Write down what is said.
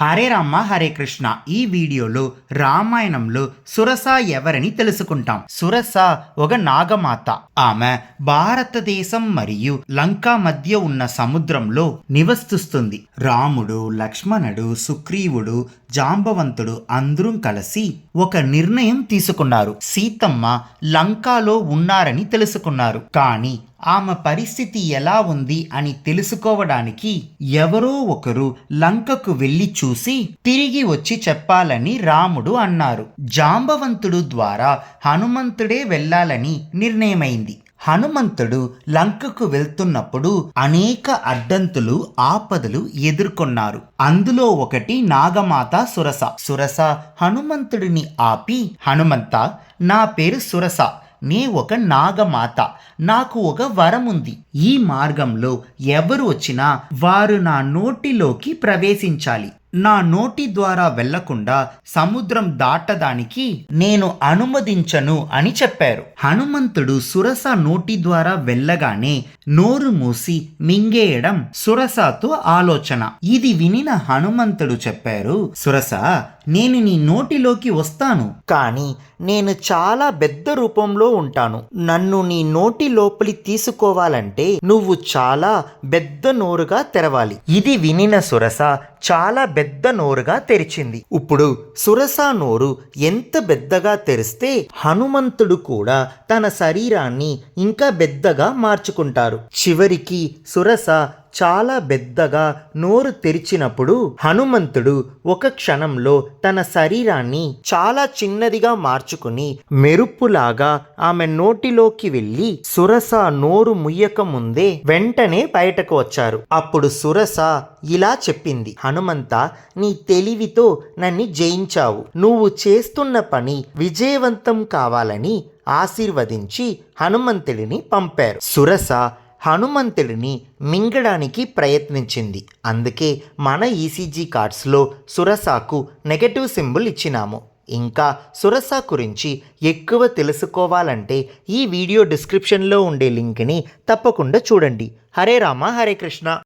హరే రామ హరే కృష్ణ. ఈ వీడియోలో రామాయణంలో సురస ఎవరని తెలుసుకుంటాం. సురస ఒక నాగమాత. ఆమె భారతదేశం మరియు లంక మధ్య ఉన్న సముద్రంలో నివసిస్తుంది. రాముడు, లక్ష్మణుడు, సుగ్రీవుడు, జాంబవంతుడు అందరూ కలిసి ఒక నిర్ణయం తీసుకున్నారు. సీతమ్మ లంకాలో ఉన్నారని తెలుసుకున్నారు. కానీ ఆమె పరిస్థితి ఎలా ఉంది అని తెలుసుకోవడానికి ఎవరో ఒకరు లంకకు వెళ్లి చూసి తిరిగి వచ్చి చెప్పాలని రాముడు అన్నారు. జాంబవంతుడు ద్వారా హనుమంతుడే వెళ్ళాలని నిర్ణయమైంది. హనుమంతుడు లంకకు వెళ్తున్నప్పుడు అనేక అడ్డంతులు, ఆపదలు ఎదుర్కొన్నారు. అందులో ఒకటి నాగమాత సురస. సురస హనుమంతుడిని ఆపి, హనుమంత, నా పేరు సురస, నే ఒక నాగమాత, నాకు ఒక వరం ఉంది. ఈ మార్గంలో ఎవరు వచ్చినా వారు నా నోటిలోకి ప్రవేశించాలి. నా నోటి ద్వారా వెళ్లకుండా సముద్రం దాటడానికి నేను అనుమతించను అని చెప్పారు. హనుమంతుడు సురస నోటి ద్వారా వెళ్ళగానే నోరు మూసి మింగేయడం సురసతో ఆలోచన. ఇది వినిన హనుమంతుడు చెప్పారు, సురస, నేను నీ నోటిలోకి వస్తాను, కానీ నేను చాలా పెద్ద రూపంలో ఉంటాను. నన్ను నీ నోటి లోపలి తీసుకోవాలంటే నువ్వు చాలా పెద్ద నోరుగా తెరవాలి. ఇది వినిన సురస చాలా పెద్ద నోరుగా తెరిచింది. ఇప్పుడు సురస నోరు ఎంత పెద్దగా తెరిస్తే హనుమంతుడు కూడా తన శరీరాన్ని ఇంకా పెద్దగా మార్చుకుంటారు. చివరికి సురస చాలా పెద్దగా నోరు తెరిచినప్పుడు హనుమంతుడు ఒక క్షణంలో తన శరీరాన్ని చాలా చిన్నదిగా మార్చుకుని మెరుపులాగా ఆమె నోటిలోకి వెళ్ళి సురస నోరు ముయ్యక ముందే వెంటనే బయటకు వచ్చారు. అప్పుడు సురస ఇలా చెప్పింది, హనుమంత, నీ తెలివితో నన్ను జయించావు. నువ్వు చేస్తున్న పని విజయవంతం కావాలని ఆశీర్వదించి హనుమంతుడిని పంపారు. సురస హనుమంతుడిని మింగడానికి ప్రయత్నించింది. అందుకే మన ఈసీజీ కార్డ్స్లో సురసకు నెగటివ్ సింబల్ ఇచ్చినాము. ఇంకా సురస గురించి ఎక్కువ తెలుసుకోవాలంటే ఈ వీడియో డిస్క్రిప్షన్లో ఉండే లింక్ని తప్పకుండా చూడండి. హరే రామ హరే కృష్ణ.